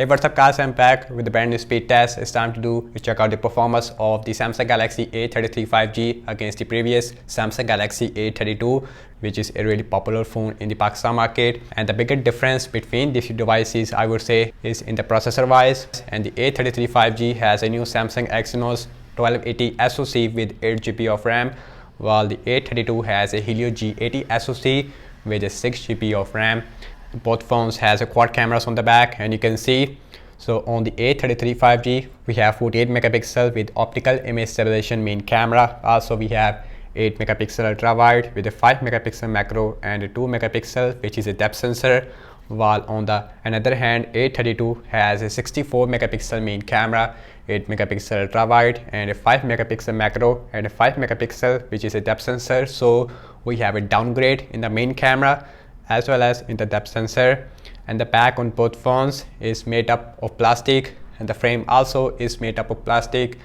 Hey, what's up guys, I'm back with the brand new speed test. It's time to check out the performance of the Samsung Galaxy A33 5G against the previous Samsung Galaxy A32, which is a really popular phone in the Pakistan market. And the biggest difference between these two devices, I would say, is in the processor wise. And the A33 5G has a new Samsung Exynos 1280 SoC with 8GB of RAM, while the A32 has a Helio G80 SoC with a 6GB of RAM. Both phones has a quad cameras on the back, and you can see, so on the A33 5G we have 48 megapixel with optical image stabilization main camera. Also we have 8 megapixel ultra wide with a 5 megapixel macro and a 2 megapixel which is a depth sensor, while on the another hand A32 has a 64 megapixel main camera, 8 megapixel ultra wide and a 5 megapixel macro and a 5 megapixel which is a depth sensor. So we have a downgrade in the main camera as well as in the depth sensor. And the back on both phones is made up of plastic, and the frame also is made up of plastic.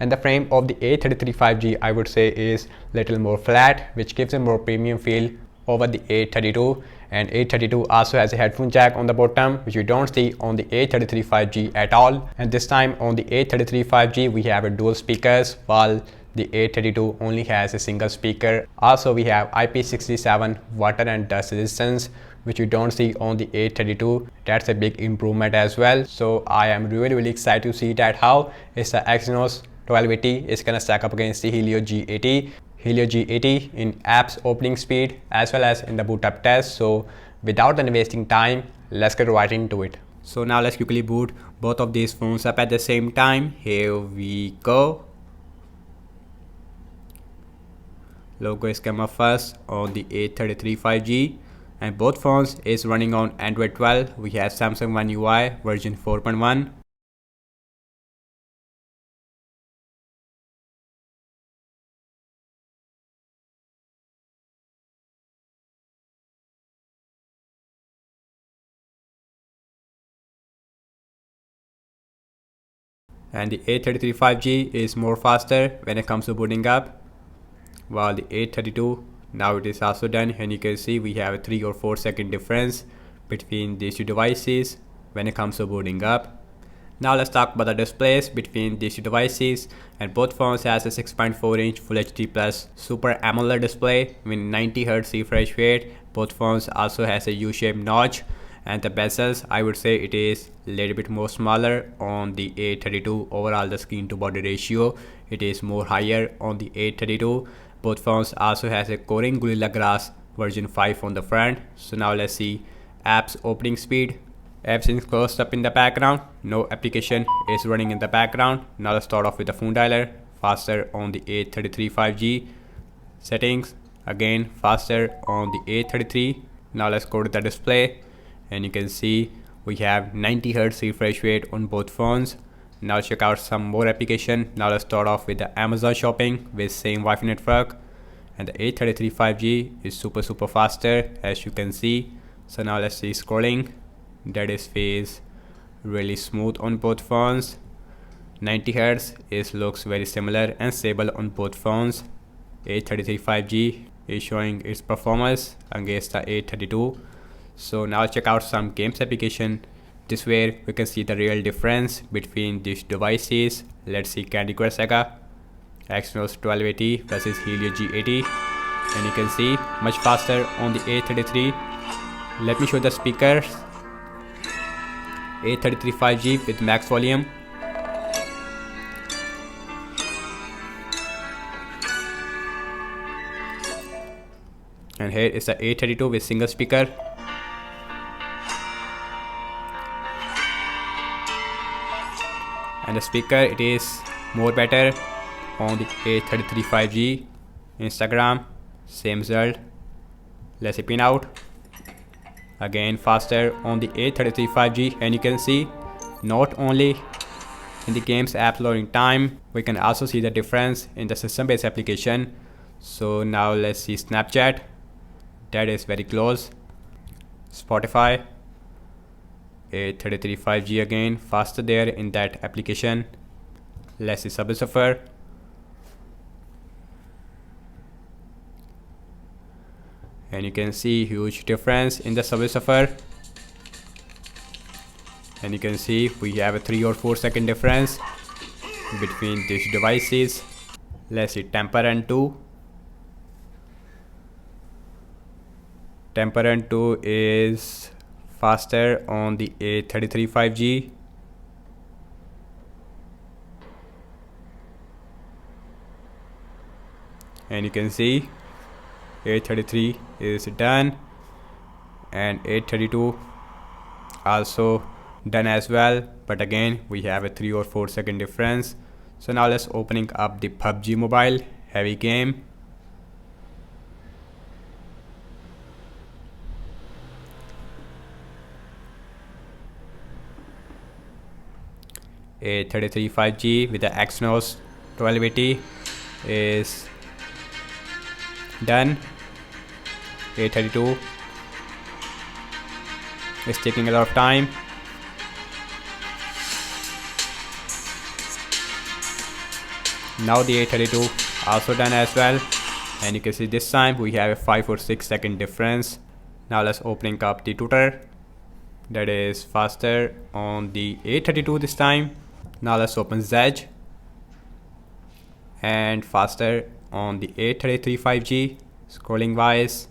And the frame of the A33 5G, I would say, is little more flat, which gives a more premium feel over the A32. And A32 also has a headphone jack on the bottom, which you don't see on the A33 5G at all. And this time on the A33 5G we have a dual speakers, while the A32 only has a single speaker. Also we have IP67 water and dust resistance, which you don't see on the A32. That's a big improvement as well. So I am really excited to see that how is the Exynos 1280 is gonna stack up against the Helio G80. Helio G80 in apps opening speed as well as in the boot up test. So without any wasting time, let's get right into it. So now let's quickly boot both of these phones up at the same time. Here we go. Logo is come up first on the A33 5G, and both phones is running on Android 12. We have Samsung One UI version 4.1. And the A33 5G is more faster when it comes to booting up, while the A32 now it is also done, and you can see we have a 3 or 4 second difference between these two devices when it comes to booting up. Now let's talk about the displays between these two devices, and both phones has a 6.4 inch Full HD Plus Super AMOLED display with 90Hz refresh rate. Both phones also has a U-shaped notch, and the bezels, I would say it is a little bit more smaller on the A32. Overall the screen to body ratio, it is more higher on the A32. Both phones also has a Corning Gorilla Glass version 5 on the front. So now let's see apps opening speed. Apps is closed up in the background, no application is running in the background. Now let's start off with the phone dialer, faster on the A33 5G. Settings, again faster on the A33. Now let's go to the display, and you can see we have 90Hz refresh rate on both phones. Now check out some more application. Now let's start off with the Amazon shopping with same Wi-Fi network, and the A33 5G is super faster as you can see. So now let's see scrolling, that is feels really smooth on both phones. 90Hz is looks very similar and stable on both phones. A33 5G is showing its performance against the A32. So now check out some games application. This way we can see the real difference between these devices. Let's see Candy Crush Saga, Exynos 1280 versus Helio G80, and you can see much faster on the A33. Let me show the speakers. A33 5G with max volume, and here is the A32 with single speaker. And the speaker, it is more better on the A33 5G. Instagram, same result. Let's see pin out, again faster on the A33 5G, and you can see not only in the games app loading time, we can also see the difference in the system based application. So now let's see Snapchat, that is very close. Spotify, A33 5G again faster there in that application. Let's see Subway Surfer, and you can see huge difference in the Subway Surfer. and you can see we have a 3 or 4 second difference between these devices. Let's see Temper 2. Temper 2 is faster on the A33 5G. And you can see A33 is done and A32 also done as well, but again we have a 3 or 4 second difference. So now let's opening up the Pubg Mobile heavy game. A33 5G with the Exynos 1280 is done. A32 is taking a lot of time. Now the A32 also done as well, and you can see this time we have a 5 or 6 second difference. Now let's opening up the tutor that is faster on the A32 this time. Now let's open Zedge and faster on the A33 5G scrolling wise,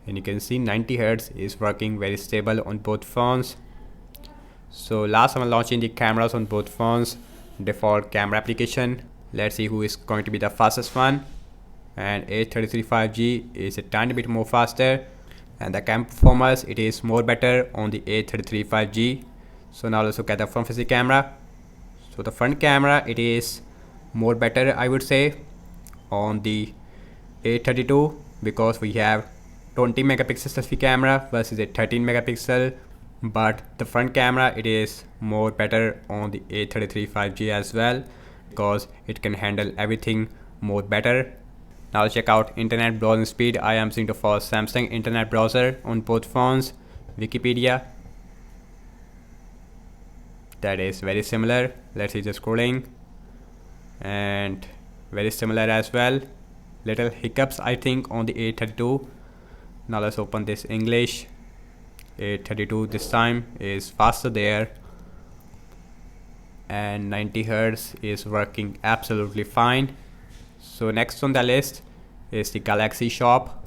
and you can see 90 Hz is working very stable on both phones. So last I'm launching the cameras on both phones, default camera application. Let's see who is going to be the fastest one, and A33 5G is a tiny bit more faster, and the camera performance it is more better on the A33 5G. So now let's look at the front facing camera. So the front camera it is more better, I would say, on the A32 because we have 20 megapixel selfie camera versus a 13 megapixel, but the front camera it is more better on the A33 5G as well because it can handle everything more better. Now check out internet browsing speed. I am using the for Samsung internet browser on both phones. Wikipedia, that is very similar. Let's see the scrolling, and very similar as well. Little hiccups I think on the A32. Now let's open this English. A32 this time is faster there, and 90 Hz is working absolutely fine. So next on the list is the Galaxy shop,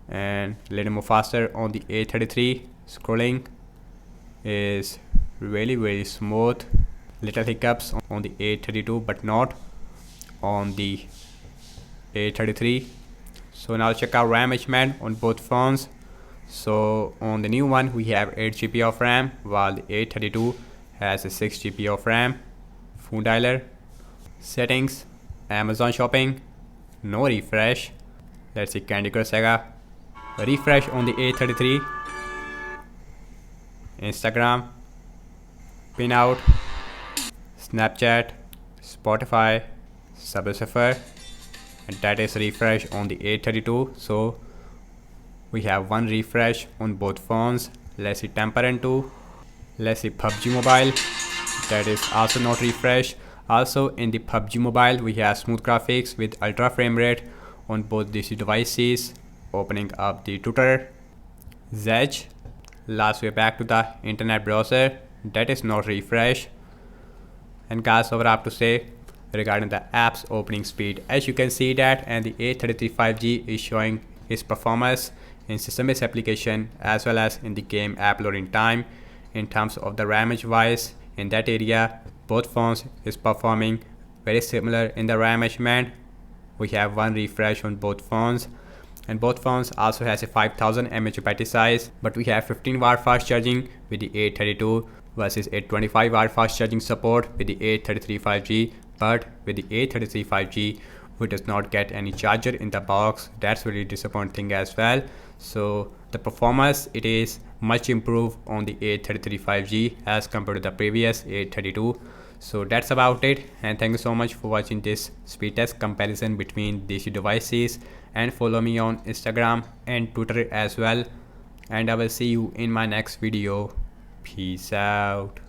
and little more faster on the A33. Scrolling is really smooth. Little hiccups on the A32 but not on the A33. So now check out RAM management on both phones. So on the new one we have 8 GB of RAM, while the A32 has a 6 GB of RAM. Phone dialer, settings, Amazon shopping, no refresh. Let's see Candy Crush Saga, refresh on the A33. Instagram, pin out, Snapchat, Spotify, Subway Surfer, and that is refresh on the A32. So we have one refresh on both phones. Let's see Temper 2. Let's see Pubg Mobile, that is also not refresh. Also in the Pubg Mobile we have smooth graphics with ultra frame rate on both these devices. Opening up the tutor, Zedge. Last we're back to the internet browser, that is not refresh. And guys, what I have to say regarding the app's opening speed, as you can see that, and the A33 5G is showing its performance in system-based application as well as in the game app loading time. In terms of the RAM wise, in that area both phones is performing very similar in the RAM management. We have one refresh on both phones, and both phones also has a 5000 mAh battery size, but we have 15 watt fast charging with the A32 versus a 25 watt fast charging support with the A33 5G. But with the A33 5G we does not get any charger in the box. That's really disappointing as well. So the performance it is much improved on the A33 5G as compared to the previous A32. So that's about it, and thank you so much for watching this speed test comparison between these devices, and follow me on Instagram and Twitter as well, and I will see you in my next video. Peace out.